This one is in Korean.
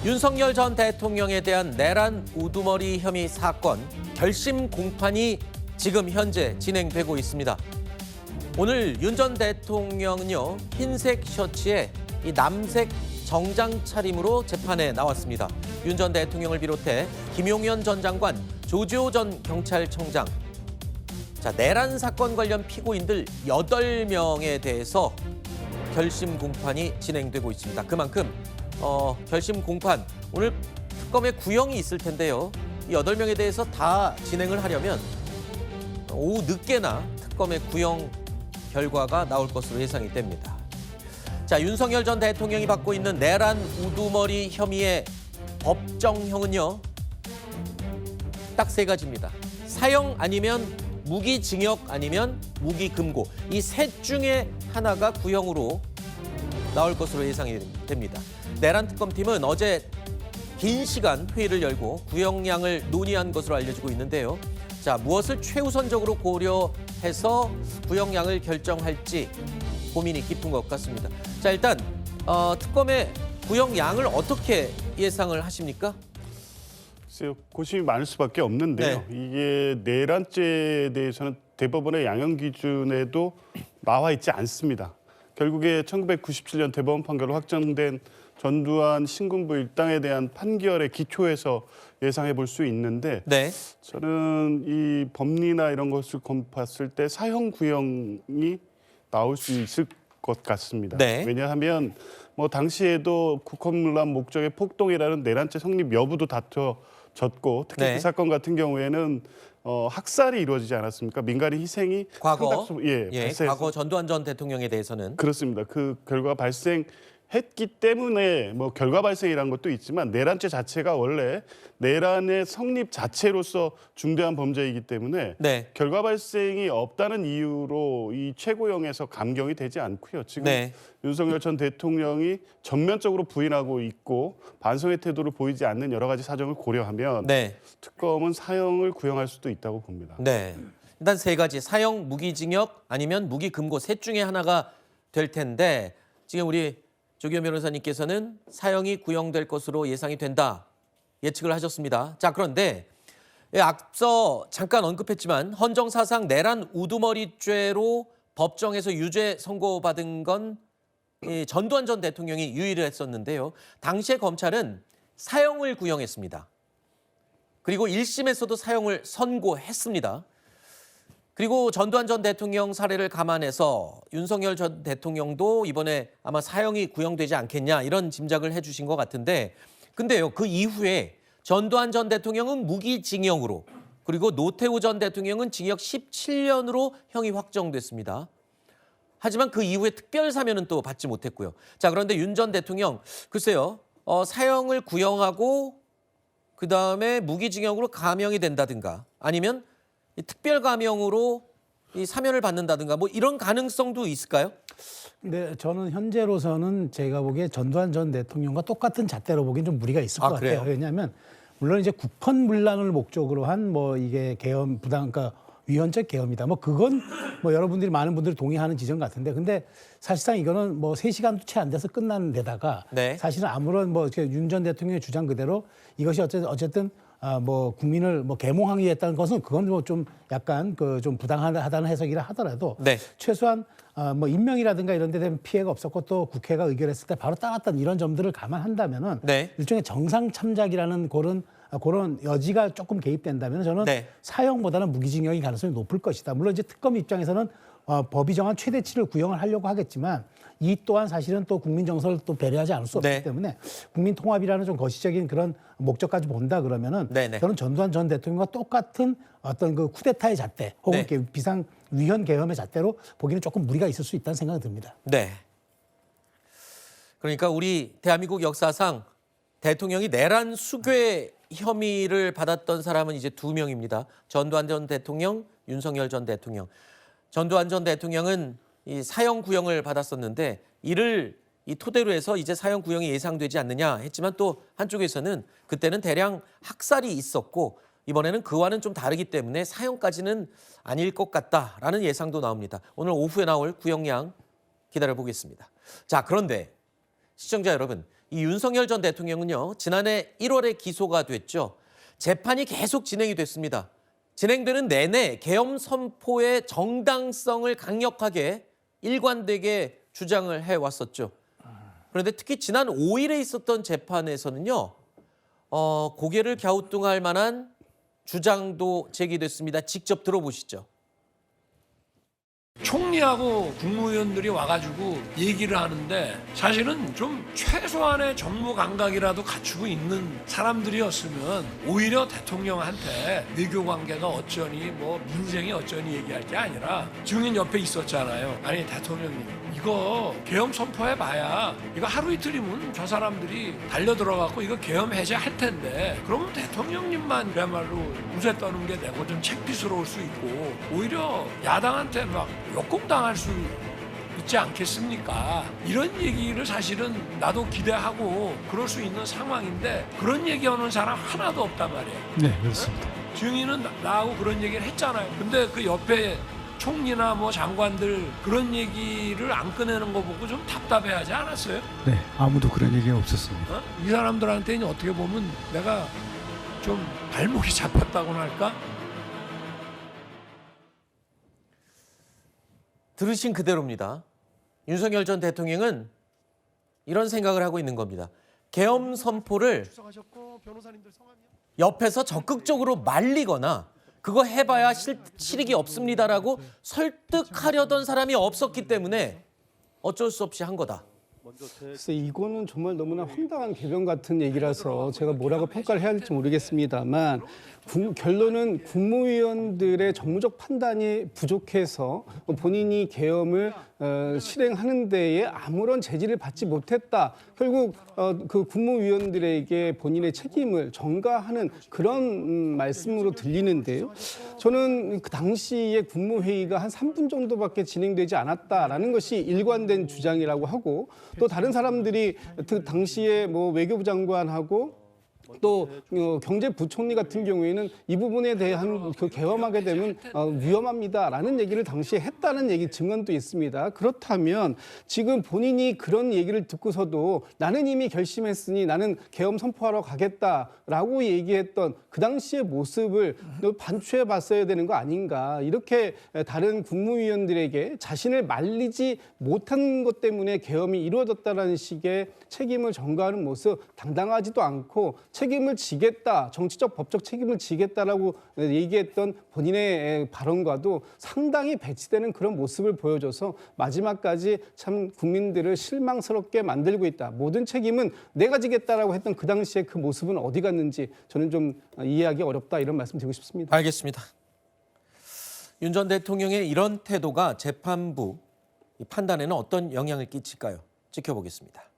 윤석열 전 대통령에 대한 내란 우두머리 혐의 사건 결심 공판이 지금 현재 진행되고 있습니다. 오늘 윤 전 대통령은요, 흰색 셔츠에 이 남색 정장 차림으로 재판에 나왔습니다. 윤 전 대통령을 비롯해 김용현 전 장관, 조지호 전 경찰청장, 내란 사건 관련 피고인들 8명에 대해서 결심 공판이 진행되고 있습니다. 그만큼 결심 공판, 오늘 특검의 구형이 있을 텐데요. 이 8명에 대해서 다 진행을 하려면 오후 늦게나 특검의 구형 결과가 나올 것으로 예상이 됩니다. 윤석열 전 대통령이 받고 있는 내란 우두머리 혐의의 법정형은요, 딱 3가지입니다. 사형 아니면 무기징역 아니면 무기금고, 이 셋 중에 하나가 구형으로 나올 것으로 예상이 됩니다. 내란 특검팀은 어제 긴 시간 회의를 열고 구형량을 논의한 것으로 알려지고 있는데요. 무엇을 최우선적으로 고려해서 구형량을 결정할지 고민이 깊은 것 같습니다. 일단 특검의 구형량을 어떻게 예상을 하십니까? 글쎄요, 고심이 많을 수밖에 없는데요. 이게 내란죄에 대해서는 대법원의 양형 기준에도 나와 있지 않습니다. 결국에 1997년 대법원 판결로 확정된 전두환 신군부 일당에 대한 판결의 기초에서 예상해 볼 수 있는데, 저는 이 법리나 이런 것을 봤을 때 사형 구형이 나올 수 있을 것 같습니다. 왜냐하면 당시에도 국헌문란 목적의 폭동이라는 내란죄 성립 여부도 다퉈졌고, 특히 그 사건 같은 경우에는 학살이 이루어지지 않았습니까? 민간인 희생이 과거 과거 전두환 전 대통령에 대해서는 그렇습니다. 그 결과가 발생했기 때문에 결과 발생이라는 것도 있지만 내란죄 자체가 원래 내란의 성립 자체로서 중대한 범죄이기 때문에 결과 발생이 없다는 이유로 이 최고형에서 감경이 되지 않고요. 지금 윤석열 전 대통령이 전면적으로 부인하고 있고 반성의 태도를 보이지 않는 여러 가지 사정을 고려하면 특검은 사형을 구형할 수도 있다고 봅니다. 일단 3가지, 사형, 무기징역 아니면 무기금고 셋 중에 하나가 될 텐데, 지금 우리 조기현 변호사님께서는 사형이 구형될 것으로 예상이 된다 예측을 하셨습니다. 그런데 앞서 잠깐 언급했지만 헌정사상 내란 우두머리죄로 법정에서 유죄 선고받은 건 전두환 전 대통령이 유일했었는데요. 당시에 검찰은 사형을 구형했습니다. 그리고 1심에서도 사형을 선고했습니다. 그리고 전두환 전 대통령 사례를 감안해서 윤석열 전 대통령도 이번에 아마 사형이 구형되지 않겠냐, 이런 짐작을 해주신 것 같은데, 근데요, 그 이후에 전두환 전 대통령은 무기징역으로, 그리고 노태우 전 대통령은 징역 17년으로 형이 확정됐습니다. 하지만 그 이후에 특별사면은 또 받지 못했고요. 그런데 윤 전 대통령, 글쎄요, 사형을 구형하고 그다음에 무기징역으로 감형이 된다든가 아니면 특별감형으로 이 사면을 받는다든가 이런 가능성도 있을까요? 네, 저는 현재로서는 제가 보기에 전두환 전 대통령과 똑같은 잣대로 보기엔 좀 무리가 있을 것 같아요. 왜냐하면 물론 이제 국헌문란을 목적으로 한 이게 계엄 그러니까 위헌적 계엄이다. 그건 여러분들이 많은 분들이 동의하는 지점 같은데, 근데 사실상 이거는 3시간도 채 안 돼서 끝나는 데다가 사실은 아무런 윤 전 대통령의 주장 그대로 이것이 어쨌든 국민을 계몽하기 위했다는 것은 그건 좀 약간 좀 부당하다는 해석이라 하더라도 최소한 인명이라든가 이런 데 대한 피해가 없었고 또 국회가 의결했을 때 바로 따랐던 이런 점들을 감안한다면은 일종의 정상 참작이라는 그런 여지가 조금 개입된다면 저는 사형보다는 무기징역이 가능성이 높을 것이다. 물론 이제 특검 입장에서는 법이 정한 최대치를 구형을 하려고 하겠지만 이 또한 사실은 또 국민 정서를 또 배려하지 않을 수 없기 때문에 국민 통합이라는 좀 거시적인 그런 목적까지 본다 그러면은 저는 전두환 전 대통령과 똑같은 어떤 그 쿠데타의 잣대 혹은 비상 위헌 계엄의 잣대로 보기는 조금 무리가 있을 수 있다는 생각이 듭니다. 그러니까 우리 대한민국 역사상 대통령이 내란 수괴 혐의를 받았던 사람은 이제 2명입니다. 전두환 전 대통령, 윤석열 전 대통령. 전두환 전 대통령은 이 사형 구형을 받았었는데 이를 토대로 해서 이제 사형 구형이 예상되지 않느냐 했지만 또 한쪽에서는 그때는 대량 학살이 있었고 이번에는 그와는 좀 다르기 때문에 사형까지는 아닐 것 같다라는 예상도 나옵니다. 오늘 오후에 나올 구형량 기다려보겠습니다. 그런데 시청자 여러분, 이 윤석열 전 대통령은요, 지난해 1월에 기소가 됐죠. 재판이 계속 진행이 됐습니다. 진행되는 내내 계엄 선포의 정당성을 강력하게 일관되게 주장을 해왔었죠. 그런데 특히 지난 5일에 있었던 재판에서는요, 고개를 갸우뚱할 만한 주장도 제기됐습니다. 직접 들어보시죠. 총리하고 국무위원들이 와가지고 얘기를 하는데 사실은 좀 최소한의 정무 감각이라도 갖추고 있는 사람들이었으면 오히려 대통령한테 외교 관계가 어쩌니 뭐 민생이 어쩌니 얘기할 게 아니라 증인 옆에 있었잖아요. 아니 대통령님 이거 계엄 선포해봐야 이거 하루 이틀이면 저 사람들이 달려들어갖고 이거 계엄 해제할 텐데 그러면 대통령님만 그야말로 우세 떠는 게 되고 좀 창피스러울 수 있고 오히려 야당한테 막 역공당할 수 있지 않겠습니까? 이런 얘기를 사실은 나도 기대하고 그럴 수 있는 상황인데 그런 얘기하는 사람 하나도 없단 말이에요. 네, 그렇습니다. 증인은 나하고 그런 얘기를 했잖아요. 근데 그 옆에 총리나 뭐 장관들 그런 얘기를 안 꺼내는 거 보고 좀 답답해하지 않았어요? 네, 아무도 그런 얘기가 없었습니다. 이 사람들한테는 어떻게 보면 내가 좀 발목이 잡혔다고나 할까? 들으신 그대로입니다. 윤석열 전 대통령은 이런 생각을 하고 있는 겁니다. 계엄 선포를 옆에서 적극적으로 말리거나 그거 해봐야 실익이 없습니다라고 설득하려던 사람이 없었기 때문에 어쩔 수 없이 한 거다. 글쎄 이거는 정말 너무나 황당한 개변 같은 얘기라서 제가 뭐라고 평가를 해야 할지 모르겠습니다만 결론은 국무위원들의 정무적 판단이 부족해서 본인이 계엄을 실행하는 데에 아무런 제지를 받지 못했다. 결국 그 국무위원들에게 본인의 책임을 전가하는 그런 말씀으로 들리는데요. 저는 그 당시에 국무회의가 한 3분 정도밖에 진행되지 않았다라는 것이 일관된 주장이라고 하고 또 다른 사람들이 그 당시에 뭐 외교부 장관하고 또 경제부총리 같은 경우에는 이 부분에 대한 그 계엄하게 되면 위험합니다라는 얘기를 당시에 했다는 얘기 증언도 있습니다. 그렇다면 지금 본인이 그런 얘기를 듣고서도 나는 이미 결심했으니 나는 계엄 선포하러 가겠다라고 얘기했던 그 당시의 모습을 반추해 봤어야 되는 거 아닌가. 이렇게 다른 국무위원들에게 자신을 말리지 못한 것 때문에 계엄이 이루어졌다는 식의 책임을 전가하는 모습 당당하지도 않고 책임을 지겠다, 정치적 법적 책임을 지겠다라고 얘기했던 본인의 발언과도 상당히 배치되는 그런 모습을 보여줘서 마지막까지 참 국민들을 실망스럽게 만들고 있다. 모든 책임은 내가 지겠다라고 했던 그 당시에 그 모습은 어디 갔는지 저는 좀 이해하기 어렵다 이런 말씀 드리고 싶습니다. 알겠습니다. 윤 전 대통령의 이런 태도가 재판부 판단에는 어떤 영향을 끼칠까요? 지켜보겠습니다.